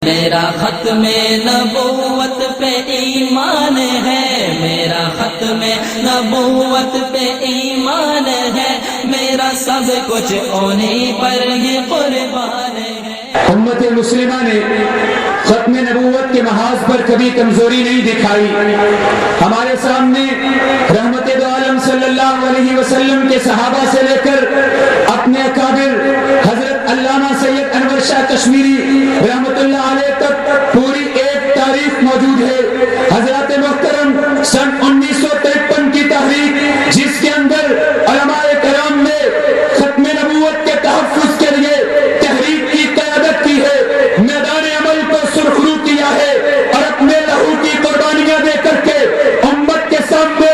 میرا ختم نبوت پہ ایمان ہے، میرا ختم نبوت پہ ایمان ہے، میرا سب کچھ انہیں پر ہی قربان ہے۔ امت مسلمہ نے ختم نبوت کے محاذ پر کبھی کمزوری نہیں دکھائی۔ ہمارے سامنے رحمت دو عالم صلی اللہ علیہ وسلم کے صحابہ سے لے کر اپنے اکابر حضرت علامہ سید انور شاہ کشمیری رحمت اللہ علیہ تک پوری ایک تاریخ موجود ہے۔ حضرات محترم سن 1953 کی تحریک، جس کے اندر علماء کرام نے ختم نبوت کے تحفظ کے لیے تحریک کی قیادت کی ہے، میدان عمل کو سرخرو کیا ہے اور اپنے لہو کی قربانیاں دے کر کے امت کے سامنے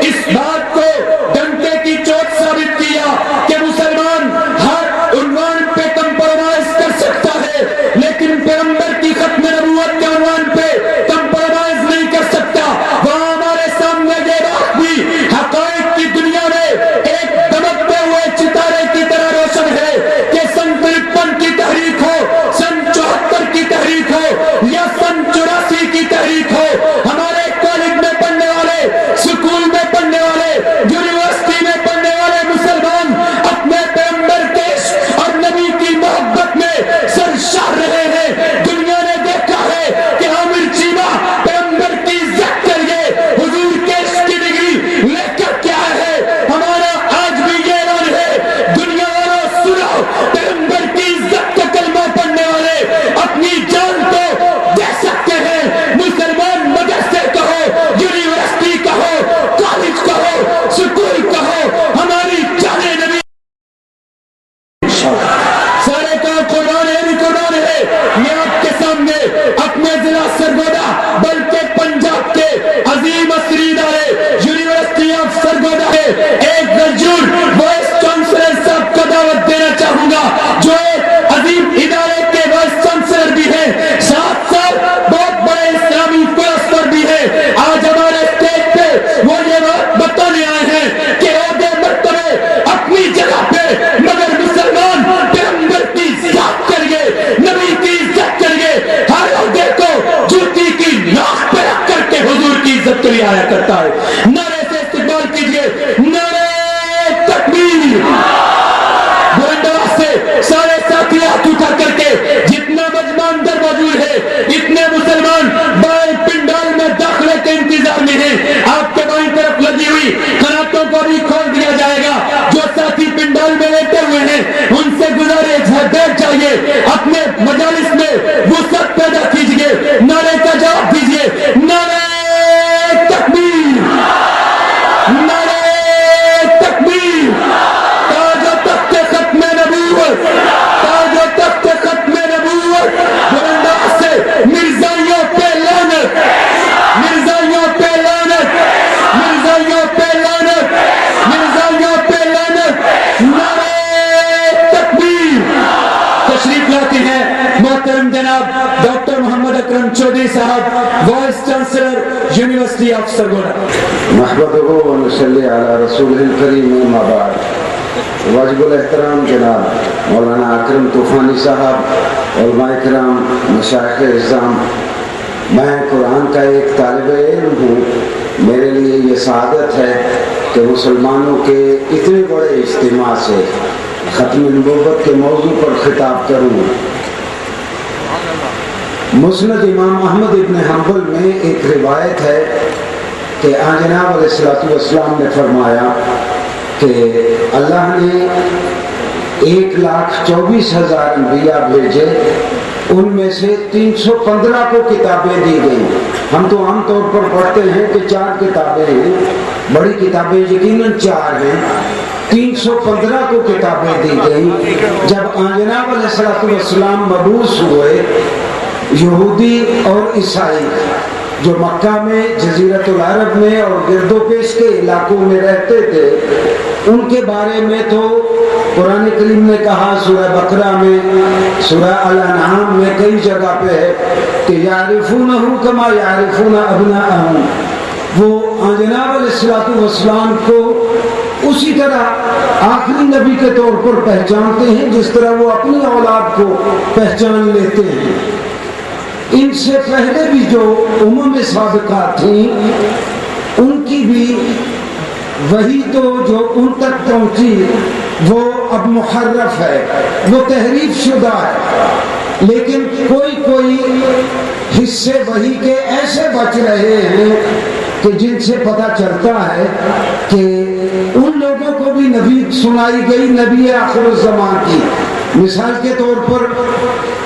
اس بات کو ڈنکے کی چوٹ ثابت کیا کہ مسلمان ہر عنوان پہ کمپرومائز کر سکتا ہے، لیکن پیغمبر کی ختم نبوت کے عنوان پہ کمپرومائز نہیں کر سکتا۔ وہاں ہمارے سامنے یہ بات بھی حقائق کی دنیا میں ایک دمکتے ہوئے ستارے کی طرح روشن ہے کہ سن 53 کی تحریک ہو، سن 74 کی تحریک ہو یا سن 84 کی تحریک ہو، ہمارے کالج میں پڑھنے والے، سکول میں پڑھنے والے، یونیورسٹی میں پڑھنے والے مسلمان اپنے پیغمبر کے عشق اور نبی کی محبت میں سرشار رہے ہیں۔ دنیا نے دیکھا ہے کہ عامر چیمہ پیغمبر کی عزت کر گئے، حضور کے عشق کی ڈگری لے کر کیا ہے۔ ہمارا آج بھی یہ اعلان ہے، دنیا والوں سنو، پیغمبر کی عزت کا کلمہ پڑھنے والے اپنی جان کو دے سکتے ہیں۔ مسلمان مدرسے کہو، یونیورسٹی کہو، کالج کہو، سکول کہو، ہماری جان نبی سارے کا قربان ہے، قربان ہے۔ میں آپ کے سامنے اپنے ضلع سرگودا بلکہ پنجاب کے عظیم اثری ادارے یونیورسٹی آف سرگودا کے ایک درجن وائس چانسلر صاحب کو دعوت دینا چاہوں گا، جو ایک عظیم ادارے کے وائس چانسلر بھی ہیں، ساتھ ساتھ بہت بڑے اسلامی فلسفر بھی ہیں۔ آج ہمارے اسٹیج پہ وہ یہ بات بتانے آئے ہیں کہ عہدے مرتبے اپنی جگہ پہ، مگر مسلمان پیغمبر کی عزت کر گئے، نبی کی عزت کر گئے، ہر عہدے کو جوتی کی ناک پہ رکھ کر کے حضور کی عزت کے لیے آیا کرتا ہے۔ نعرے سے استقبال کیجئے، نعرے تکبیر۔ بلند آواز سے سارے ساتھی ہاتھ اٹھا کر کے، جتنا مجمع اندر موجود ہے، اتنے مسلمان بائیں پنڈال میں داخلے کے انتظار میں ہیں۔ آپ کے بائیں طرف لگی ہوئی قناتوں کو بھی کھول دیا جائے گا۔ جو ساتھی پنڈال میں لیٹے ہوئے ہیں، ان سے گزارش ہے بیٹھ جائیے، اپنے مجالس میں وسعت پیدا کیجیے، نعرے کا جواب دیجیے، نعرے تکبیر، نعرے تکبیر۔ تاج و تخت ختم نبوت، تاج و تخت ختم نبوت، بلند آواز سے مرزائیوں پہ لعنت، مرزائیوں پہ لعنت، مرزائیوں پہ لعنت، مرزائیوں پہ لعنت، نعرے تکبیر۔ تشریف لاتے ہیں محترم جناب doctor Muhammad Akram Chaudhry sahib, vice chancellor university of Sargodha. نحمدہ و نصلی علی رسولہ الکریم، اما بعد۔ واجب الاحترام جناب مولانا اکرم طوفانی صاحب، علماء کرام، مشائخ اعظام، میں قرآن کا ایک طالب علم ہوں۔ میرے لیے یہ سعادت ہے کہ مسلمانوں کے اتنے بڑے اجتماع سے ختم نبوت کے موضوع پر خطاب کروں۔ مسند امام احمد ابن حنبل میں ایک روایت ہے کہ جناب علیہ الصلوۃ والسلام نے فرمایا کہ اللہ نے 1,24,000 انبیاء بھیجے، ان میں سے 315 کو کتابیں دی گئیں۔ ہم تو عام طور پر پڑھتے ہیں کہ 4 کتابیں ہیں، بڑی کتابیں یقیناً 4 ہیں، 315 کو کتابیں دی گئیں۔ جب جناب علیہ الصلوۃ والسلام مبعوث ہوئے، یہودی اور عیسائی جو مکہ میں، جزیرۃ العرب میں اور گرد و پیش کے علاقوں میں رہتے تھے، ان کے بارے میں تو قرآن کریم نے کہا، سورہ بقرہ میں، سورہ الانعام میں کئی جگہ پہ ہے کہ یعرفونہ کما یعرفون ابناءہم، وہ جناب علیہ الصلوۃ والسلام کو اسی طرح آخری نبی کے طور پر پہچانتے ہیں جس طرح وہ اپنی اولاد کو پہچان لیتے ہیں۔ ان سے پہلے بھی جو امم سابقہ تھیں ان کی بھی وہی تو جو ان تک پہنچی وہ اب محرف ہے، وہ تحریف شدہ ہے، لیکن کوئی حصے وہی کے ایسے بچ رہے ہیں کہ جن سے پتہ چلتا ہے کہ ان لوگوں کو بھی نبی سنائی گئی، نبی آخر الزمان کی۔ مثال کے طور پر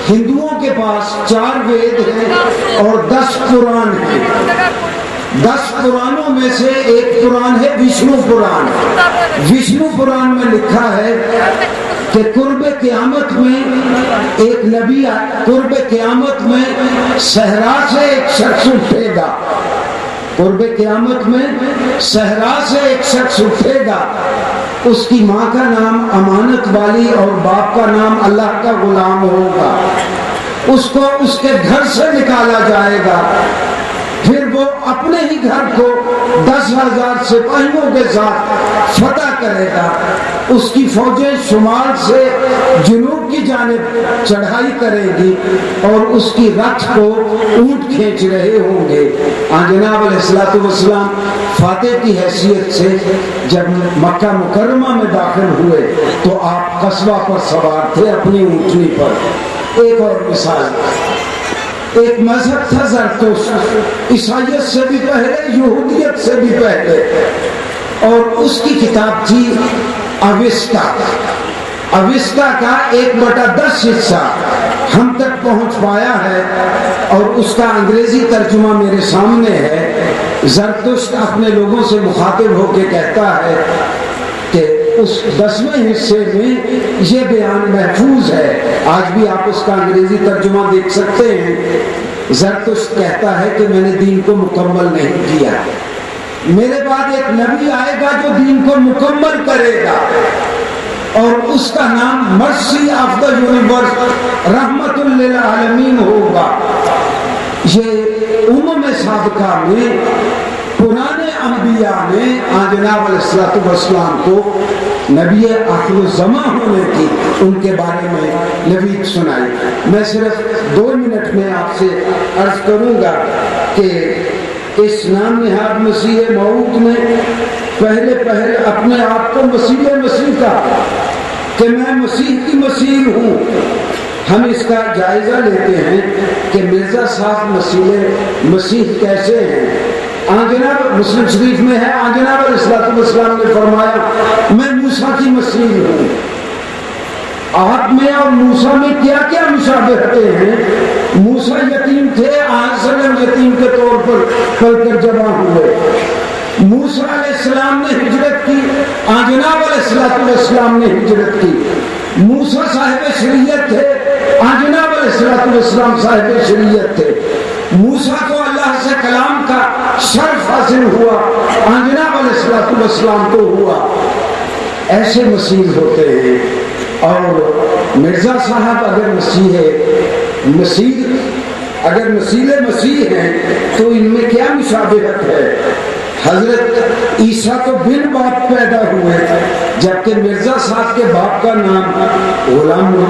ہندوؤں کے پاس 4 وید ہیں اور 10 قرآن ہیں۔ 10 قرآنوں میں سے ایک قرآن ہے وشنو قرآن۔ وشنو قرآن میں لکھا ہے کہ قرب قیامت میں ایک نبی، قرب قیامت میں صحرا سے ایک شخص اٹھے گا، قرب قیامت میں صحرا سے ایک شخص اٹھے گا، اس کی ماں کا نام امانت والی اور باپ کا نام اللہ کا غلام ہوگا، اس کو اس کے گھر سے نکالا جائے گا، پھر وہ اپنے ہی گھر کو 10,000 سپاہیوں کے ساتھ فتح کرے گا، اس کی فوجیں شمال سے جنوب کی جانب چڑھائی کرے گی اور اس کی رتھ کو اونٹ کھینچ رہے ہوں گے۔ جناب علیہ السلام فاتح کی حیثیت سے جب مکہ مکرمہ میں داخل ہوئے تو آپ قصبہ پر سوار تھے اپنی اونٹنی پر۔ ایک اور مثال، ایک مذہب تھا زرتشت، عیسائیت سے بھی پہلے، یہودیت سے بھی پہلے، اور اس کی کتاب تھی اوستا۔ اوستا کا 1/10 حصہ ہم تک پہنچ پایا ہے اور اس کا انگریزی ترجمہ میرے سامنے ہے۔ زرتشت اپنے لوگوں سے مخاطب ہو کے کہتا ہے کہ اس 10ویں حصے میں یہ بیان محفوظ ہے، آج بھی آپ اس کا انگریزی ترجمہ دیکھ سکتے ہیں۔ زرتشت کہتا ہے کہ میں نے دین کو مکمل نہیں کیا، میرے بعد ایک نبی آئے گا جو دین کو مکمل کرے گا اور اس کا نام مرسی آف دا یونیورس، رحمت للعالمین ہوگا۔ یہ امم سابقہ میں پرانے انبیاء نے جناب علیہ السلام کو نبی آخر الزمان ہونے کی ان کے بارے میں نوید سنائی۔ میں صرف 2 منٹ میں آپ سے عرض کروں گا کہ اس نام نہاد مسیح موعود نے پہلے اپنے آپ کو مسیح کہا کہ میں مسیح کی مسیح ہوں۔ ہم اس کا جائزہ لیتے ہیں کہ مرزا صاحب مسیح کیسے ہیں۔ جناب مسلم شریف میں ہے، جناب علیہ السلام نے فرمایا میں موسیٰ کی مسیح ہوں۔ آپ میں اور موسیٰ میں کیا کیا مشابہتیں ہیں؟ موسیٰ یتیم تھے، سلم یتیم کے طور پر پل کر جمع ہوئے۔ موسیٰ علیہ السلام نے ہجرت کی، جناب علیہ السلام نے ہجرت کی۔ موسیٰ صاحب شریعت تھے، جناب علیہ السلام صاحب شریعت تھے۔ موسیٰ کو اللہ سے کلام کا شرف حاصل ہوا، جناب علیہ السلام کو ہوا۔ ایسے مسیح ہوتے ہیں۔ اور مرزا صاحب اگر مسیح ہیں تو ان میں کیا مشابہت ہے؟ حضرت عیسیٰ تو بن باپ پیدا ہوئے جبکہ مرزا صاحب کے باپ کا نام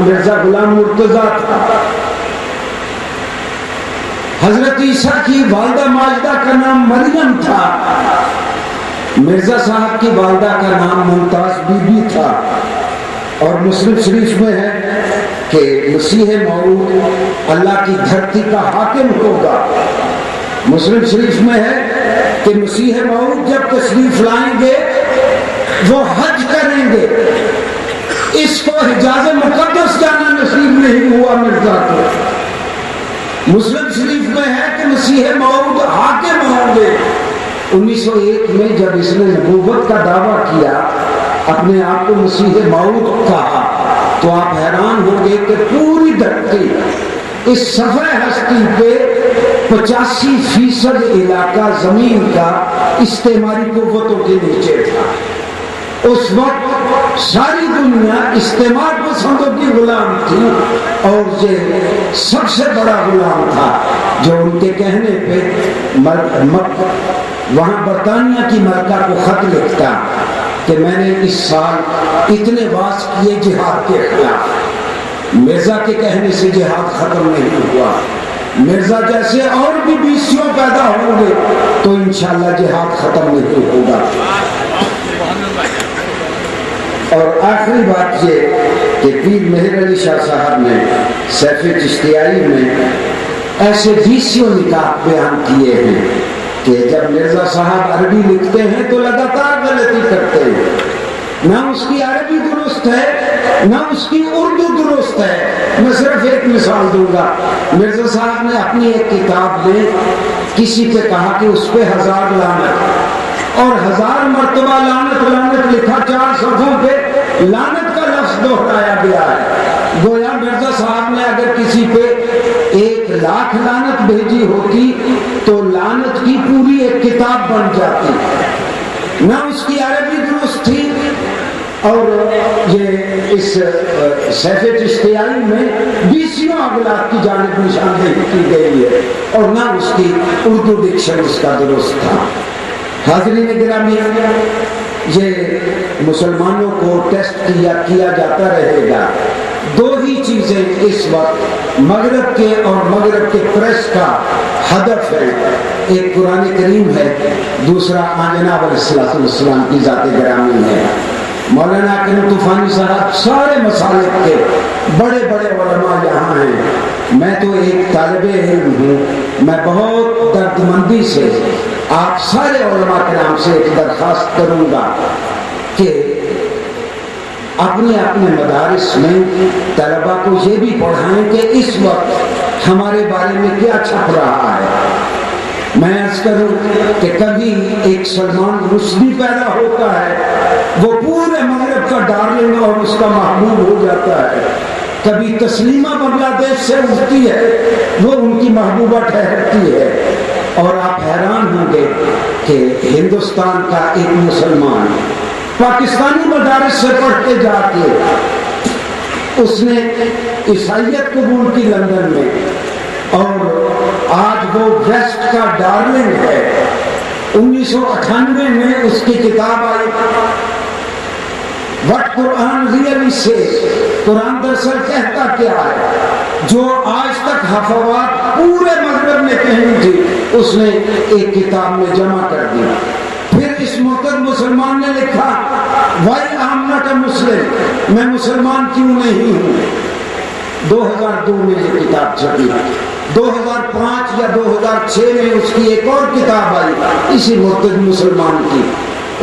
مرزا غلام مرتضیٰ تھا۔ حضرت عیسیٰ کی والدہ ماجدہ کا نام مریم تھا، مرزا صاحب کی والدہ کا نام ممتاز بی بی تھا۔ اور مسلم شریف میں ہے کہ مسیح موعود اللہ کی دھرتی کا حاکم ہوگا۔ مسلم شریف میں ہے کہ مسیح موعود جب تشریف لائیں گے وہ حج کریں گے۔ اس کو حجاز مقدس جانا نصیب نہیں ہوا مرزا کو۔ مسلم شریف میں ہے کہ مسیح موعود حاکم ہوں گے۔ 1901 میں جب اس نے نبوت کا دعویٰ کیا، اپنے آپ کو مسیح موعود کہا، تو آپ حیران ہوں گے کہ پوری دھرتی، اس صفحہ ہستی پہ 85% علاقہ زمین کا استعماری قوتوں کے نیچے تھا۔ اس وقت ساری دنیا استعمار پسندوں کی غلام تھی اور یہ سب سے بڑا غلام تھا جو ان کے کہنے پہ وہاں برطانیہ کی ملکہ کو خط لکھتا کہ میں نے اس سال اتنے واس کیے جہاد کے خلاف۔ مرزا کے کہنے سے جہاد ختم نہیں ہوا، مرزا جیسے اور بھی 20 پیدا ہوں گے تو انشاءاللہ جہاد ختم نہیں ہوگا۔ اور آخری بات یہ کہ پیر مہر علی شاہ صاحب نے سیف چشتیائی میں ایسے 20 نکات بیان کیے ہیں کہ جب مرزا صاحب عربی لکھتے ہیں تو لگاتار غلطی کرتے ہیں، نہ اس کی عربی درست ہے نہ اس کی اردو درست ہے۔ میں صرف ایک مثال دوں گا، مرزا صاحب نے اپنی ایک کتاب میں کسی پہ کہا کہ اس پہ 1000 لعنت، اور 1000 مرتبہ لعنت لعنت لکھا، 4 صفحوں پہ لعنت کا لفظ دہرایا گیا ہے۔ گویا مرزا صاحب نے اگر کسی پہ 1,00,000 لعنت بھیجی ہوتی تو لعنت کی پوری ایک کتاب بن جاتی، نہ اس کی عربی درست تھی، اور یہ اس سیف چشتیائی میں 20 اغلاط کی جانب نشاندہی کی گئی ہے، اور نہ اس کی اردو ڈکشن اس کا درست تھا۔ حاضرین گرامی، یہ مسلمانوں کو ٹیسٹ کیا جاتا رہے گا۔ 2 ہی چیزیں اس وقت مغرب کے اور مغرب کے پریس کا ہدف ہے، ایک قرآن کریم ہے، دوسرا جناب علیہ السلام کی ذات گرامی ہے۔ مولانا کریم طوفانی صاحب سارے مسالک کے بڑے بڑے علماء یہاں ہیں، میں تو ایک طالب علم ہوں، میں بہت دردمندی سے آپ سارے علماء کرام سے ایک درخواست کروں گا کہ اپنے اپنے مدارس میں طلباء کو یہ بھی پڑھائیں کہ اس وقت ہمارے بارے میں کیا چھپ رہا ہے۔ میں عرض کروں کہ کبھی ایک سلمان رشدی پیدا ہوتا ہے، وہ پورے مغرب کا ڈارلنگ اور اس کا محبوب ہو جاتا ہے، کبھی تسلیمہ بنگلہ دیش سے اٹھتی ہے، وہ ان کی محبوبہ ٹھہرتی ہے، اور آپ حیران ہوں گے کہ ہندوستان کا ایک مسلمان پاکستانی مدارس سے پڑھ کے جا کے اس نے عیسائیت قبول کی لندن میں، اور آج وہ ویسٹ کا ڈارلنگ ہے۔ 1998 میں اس کی کتاب آئی وٹ قرآن ریئلی سیز، قرآن دراصل کہتا کیا ہے، جو آج تک حفوات پورے مغرب میں کہیں تھی، اس نے ایک کتاب میں جمع کر دی۔ پھر اس محترم مسلمان نے لکھا وائی آم ناٹ اے مسلم، میں مسلمان کیوں نہیں ہوں۔ 2002 میں یہ کتاب چھپی، 2005 یا 2006 میں اس کی ایک اور کتاب آئی اسی محترم مسلمان کی،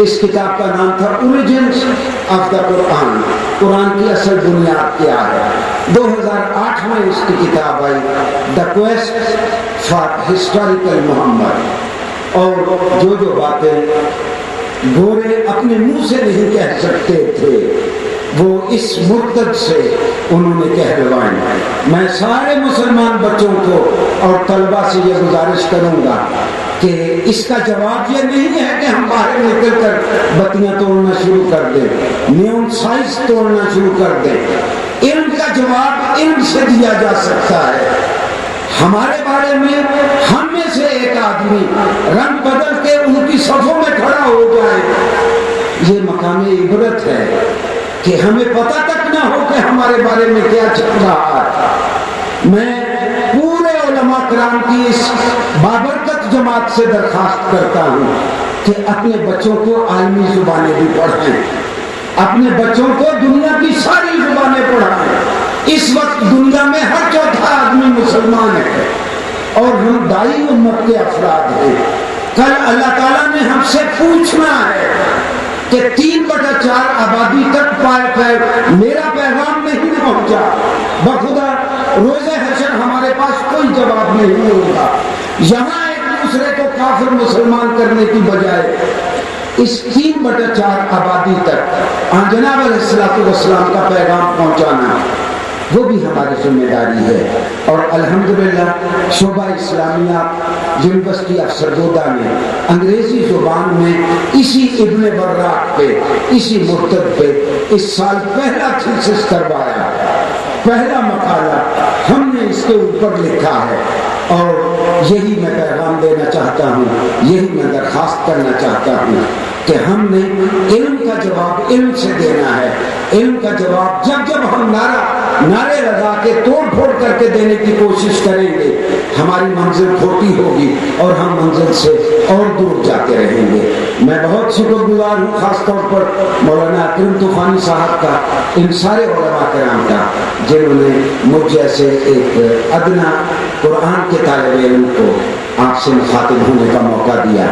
اس کتاب کا نام تھا اوریجنز آف دا قرآن، قرآن کی اصل بنیاد کیا ہے۔ 2008 میں اس کی کتاب آئی دا کویسٹ فار ہسٹوریکل محمد، اور جو باتیں گورے اپنے منہ سے نہیں کہہ سکتے تھے وہ اس مرتد سے انہوں نے کہلوائیں۔ میں سارے مسلمان بچوں کو اور طلباء سے یہ گزارش کروں گا کہ اس کا جواب یہ نہیں ہے کہ ہم باہر نکل کر بتیاں توڑنا شروع کر دیں، نیون سائز توڑنا شروع کر دیں۔ علم کا جواب علم سے دیا جا سکتا ہے۔ ہمارے بارے میں ہم میں سے ایک آدمی رنگ بدل کے ان کی صفوں میں کھڑا ہو جائے، یہ مقام عبرت ہے کہ ہمیں پتہ تک نہ ہو کہ ہمارے بارے میں کیا چل رہا ہے۔ میں پورے علماء کرام کی اس بابرکت جماعت سے درخواست کرتا ہوں کہ اپنے بچوں کو عالمی زبانیں بھی پڑھائیں، اپنے بچوں کو دنیا کی ساری زبانیں پڑھائیں۔ اس وقت دنیا میں ہر چوتھا آدمی مسلمان ہے، اور ہم دائی امت کے افراد ہیں۔ کل اللہ تعالیٰ نے ہم سے پوچھنا ہے کہ 3/4 آبادی تک میرا پیغام نہیں پہنچا، بخدا روز حشر ہمارے پاس کوئی جواب نہیں ہوگا۔ یہاں ایک دوسرے کو کافر مسلمان کرنے کی بجائے اس 3/4 آبادی تک جناب علیہ السلام کا پیغام پہنچانا وہ بھی ہماری ذمہ داری ہے۔ اور الحمدللہ شعبہ اسلامیہ یونیورسٹی آف سرگودا نے انگریزی زبان میں اسی ابن براق پہ، اسی مرتد پہ اس سال پہلا تھیسس کروایا، پہلا مقالہ ہم نے اس کے اوپر لکھا ہے، اور یہی میں پیغام دینا چاہتا ہوں، یہی میں درخواست کرنا چاہتا ہوں کہ ہم نے علم کا جواب علم سے دینا ہے. علم کا جواب جب ہم نعرے لگا کے توڑ پھوڑ کر کے دینے کی کوشش کریں گے ہماری منزل کھوٹی ہوگی اور ہم منزل سے اور دور جاتے رہیں گے. میں بہت شکر گزار ہوں خاص طور پر مولانا اکرم طوفانی صاحب کا, ان سارے علماء کرام کا جنہوں نے مجھ جیسے ایک ادنا قرآن کے طالب علم کو آپ سے مخاطب ہونے کا موقع دیا.